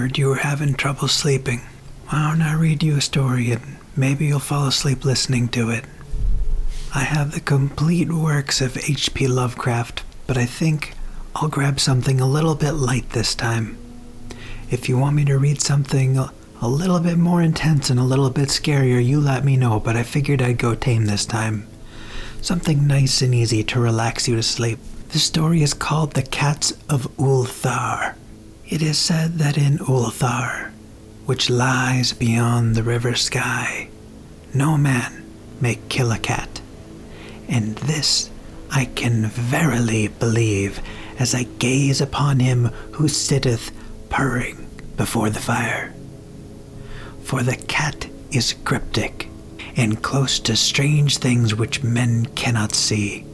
heard you were having trouble sleeping. Why don't I read you a story and maybe you'll fall asleep listening to it? I have the complete works of HP Lovecraft, but I think I'll grab something a little bit light this time. If you want me to read something a little bit more intense and a little bit scarier, you let me know, but I figured I'd go tame this time. Something nice and easy to relax you to sleep. The story is called The Cats of Ulthar. It is said that in Ulthar, which lies beyond the river sky, no man may kill a cat. And this I can verily believe as I gaze upon him who sitteth purring before the fire. For the cat is cryptic and close to strange things which men cannot see.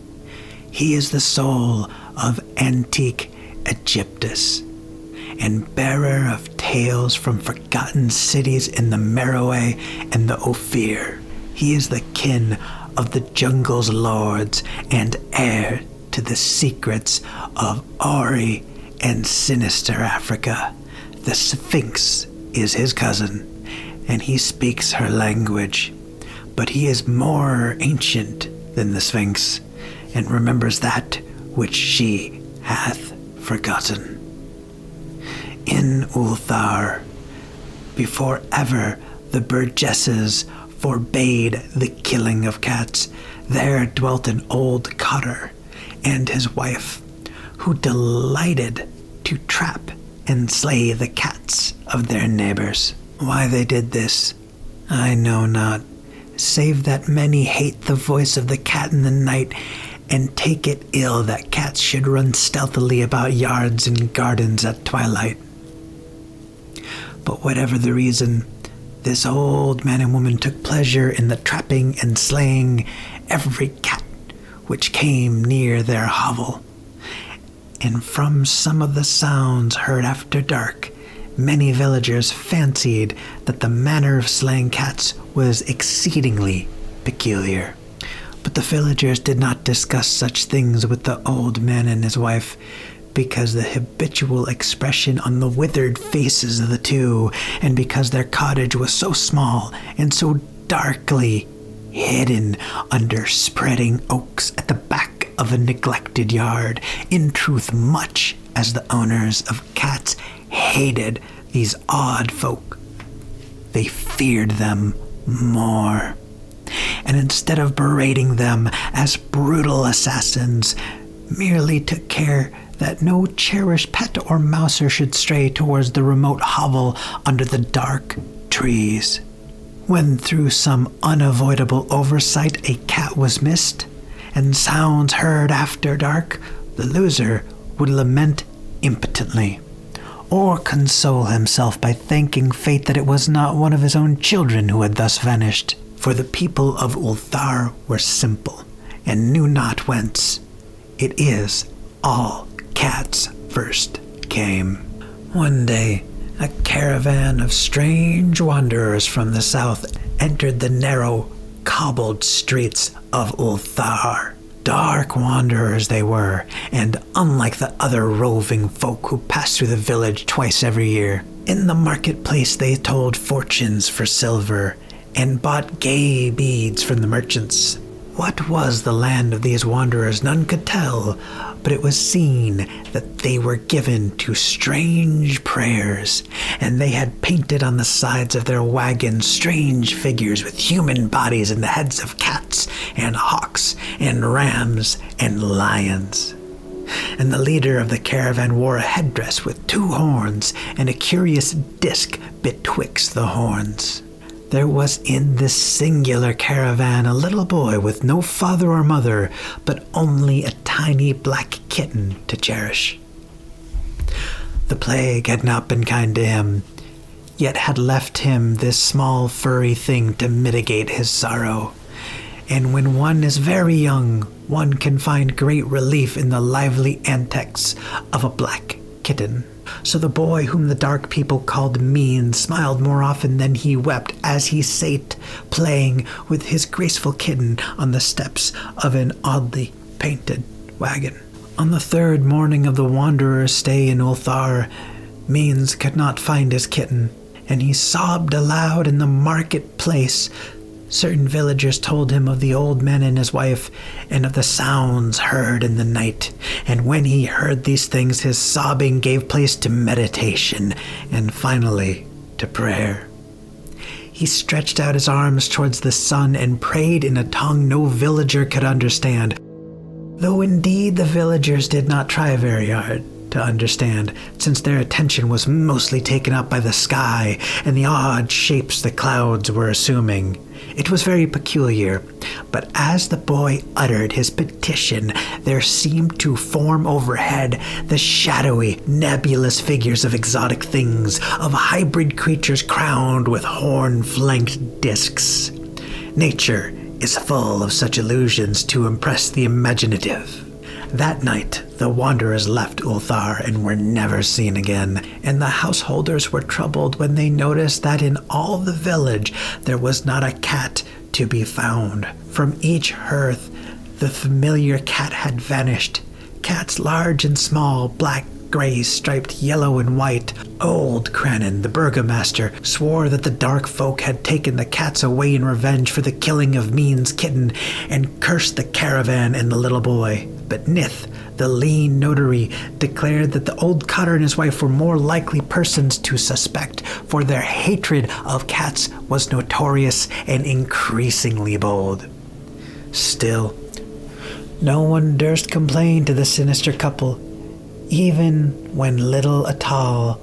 He is the soul of antique Egyptus, and bearer of tales from forgotten cities in the Meroe and the Ophir. He is the kin of the jungle's lords and heir to the secrets of Ori and sinister Africa. The Sphinx is his cousin, and he speaks her language. But he is more ancient than the Sphinx, and remembers that which she hath forgotten. In Ulthar, before ever the burgesses forbade the killing of cats, there dwelt an old cotter and his wife, who delighted to trap and slay the cats of their neighbors. Why they did this, I know not, save that many hate the voice of the cat in the night, and take it ill that cats should run stealthily about yards and gardens at twilight. But whatever the reason, this old man and woman took pleasure in the trapping and slaying every cat which came near their hovel. And from some of the sounds heard after dark, many villagers fancied that the manner of slaying cats was exceedingly peculiar. But the villagers did not discuss such things with the old man and his wife, because the habitual expression on the withered faces of the two, and because their cottage was so small and so darkly hidden under spreading oaks at the back of a neglected yard, in truth, much as the owners of cats hated these odd folk, they feared them more. And instead of berating them as brutal assassins, merely took care that no cherished pet or mouser should stray towards the remote hovel under the dark trees. When through some unavoidable oversight a cat was missed, and sounds heard after dark, the loser would lament impotently, or console himself by thanking fate that it was not one of his own children who had thus vanished. For the people of Ulthar were simple, and knew not whence. It is all cats first came. One day, a caravan of strange wanderers from the south entered the narrow, cobbled streets of Ulthar. Dark wanderers they were, and unlike the other roving folk who passed through the village twice every year. In the marketplace they told fortunes for silver, and bought gay beads from the merchants. What was the land of these wanderers none could tell, but it was seen that they were given to strange prayers, and they had painted on the sides of their wagons strange figures with human bodies and the heads of cats and hawks and rams and lions. And the leader of the caravan wore a headdress with 2 horns and a curious disc betwixt the horns. There was in this singular caravan a little boy with no father or mother, but only a tiny black kitten to cherish. The plague had not been kind to him, yet had left him this small furry thing to mitigate his sorrow. And when one is very young, one can find great relief in the lively antics of a black kitten. So the boy whom the dark people called mean smiled more often than he wept as he sate playing with his graceful kitten on the steps of an oddly painted wagon. On the 3rd morning of the wanderer's stay in Ulthar, Means could not find his kitten, and he sobbed aloud in the marketplace. Certain villagers told him of the old man and his wife, and of the sounds heard in the night. And when he heard these things, his sobbing gave place to meditation, and finally to prayer. He stretched out his arms towards the sun and prayed in a tongue no villager could understand, though indeed the villagers did not try very hard to understand, since their attention was mostly taken up by the sky and the odd shapes the clouds were assuming. It was very peculiar, but as the boy uttered his petition, there seemed to form overhead the shadowy, nebulous figures of exotic things, of hybrid creatures crowned with horn-flanked discs. Nature is full of such illusions to impress the imaginative. That night, the wanderers left Ulthar and were never seen again, and the householders were troubled when they noticed that in all the village there was not a cat to be found. From each hearth, the familiar cat had vanished. Cats large and small, black, gray, striped, yellow, and white. Old Crannon, the burgomaster, swore that the dark folk had taken the cats away in revenge for the killing of Mean's kitten, and cursed the caravan and the little boy. But Nith, the lean notary, declared that the old cotter and his wife were more likely persons to suspect, for their hatred of cats was notorious and increasingly bold. Still, no one durst complain to the sinister couple, even when little Atal,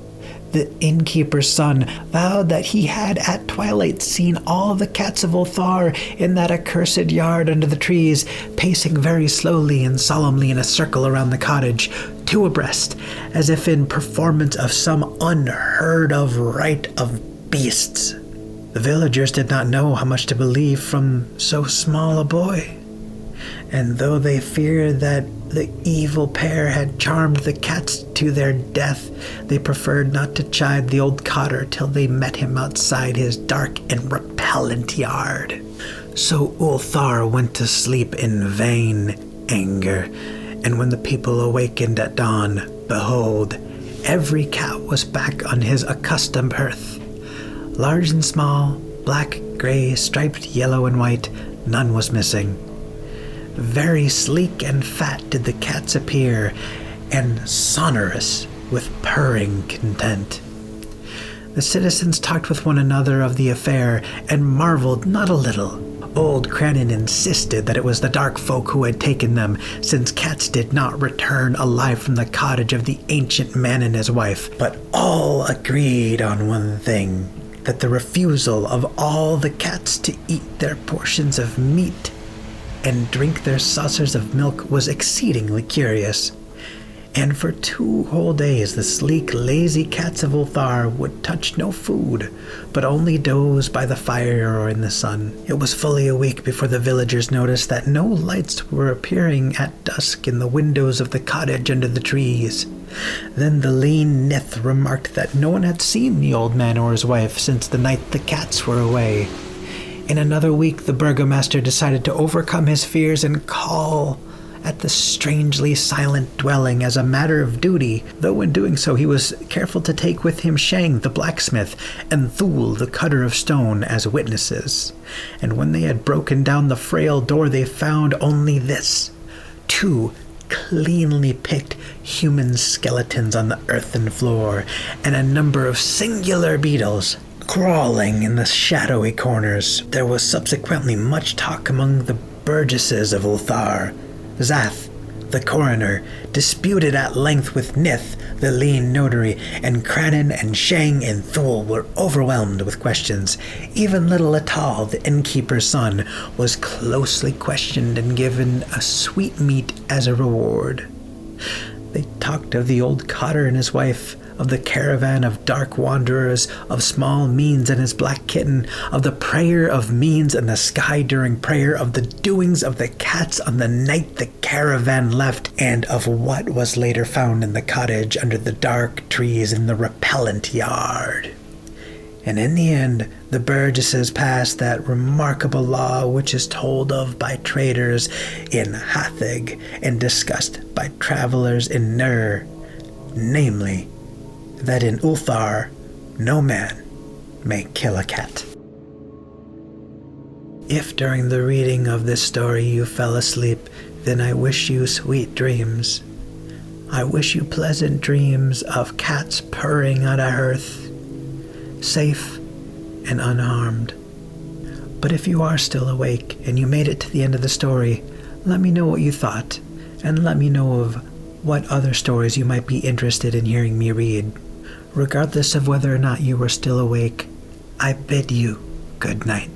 the innkeeper's son, vowed that he had at twilight seen all the cats of Ulthar in that accursed yard under the trees, pacing very slowly and solemnly in a circle around the cottage, two abreast, as if in performance of some unheard-of rite of beasts. The villagers did not know how much to believe from so small a boy, and though they feared that the evil pair had charmed the cats to their death, they preferred not to chide the old cotter till they met him outside his dark and repellent yard. So Ulthar went to sleep in vain anger, and when the people awakened at dawn, behold, every cat was back on his accustomed hearth. Large and small, black, gray, striped, yellow, and white, none was missing. Very sleek and fat did the cats appear, and sonorous with purring content. The citizens talked with one another of the affair, and marveled not a little. Old Crannon insisted that it was the dark folk who had taken them, since cats did not return alive from the cottage of the ancient man and his wife. But all agreed on one thing, that the refusal of all the cats to eat their portions of meat and drink their saucers of milk was exceedingly curious. And for 2 whole days the sleek, lazy cats of Ulthar would touch no food, but only doze by the fire or in the sun. It was fully a week before the villagers noticed that no lights were appearing at dusk in the windows of the cottage under the trees. Then the lean Nith remarked that no one had seen the old man or his wife since the night the cats were away. In another week, the burgomaster decided to overcome his fears and call at the strangely silent dwelling as a matter of duty, though in doing so he was careful to take with him Shang, the blacksmith, and Thul, the cutter of stone, as witnesses. And when they had broken down the frail door, they found only this: 2 cleanly picked human skeletons on the earthen floor, and a number of singular beetles crawling in the shadowy corners. There was subsequently much talk among the burgesses of Ulthar. Zath, the coroner, disputed at length with Nith, the lean notary, and Crannon and Shang and Thul were overwhelmed with questions. Even little Atal, the innkeeper's son, was closely questioned and given a sweetmeat as a reward. They talked of the old cotter and his wife, of the caravan of dark wanderers, of small Means and his black kitten, of the prayer of Means in the sky during prayer, of the doings of the cats on the night the caravan left, and of what was later found in the cottage under the dark trees in the repellent yard. And in the end, the burgesses passed that remarkable law which is told of by traders in Hathig and discussed by travelers in Ner, namely, that in Ulthar no man may kill a cat. If during the reading of this story you fell asleep, then I wish you sweet dreams. I wish you pleasant dreams of cats purring on a hearth, safe and unharmed. But if you are still awake and you made it to the end of the story, let me know what you thought, and let me know of what other stories you might be interested in hearing me read. Regardless of whether or not you are still awake, I bid you good night.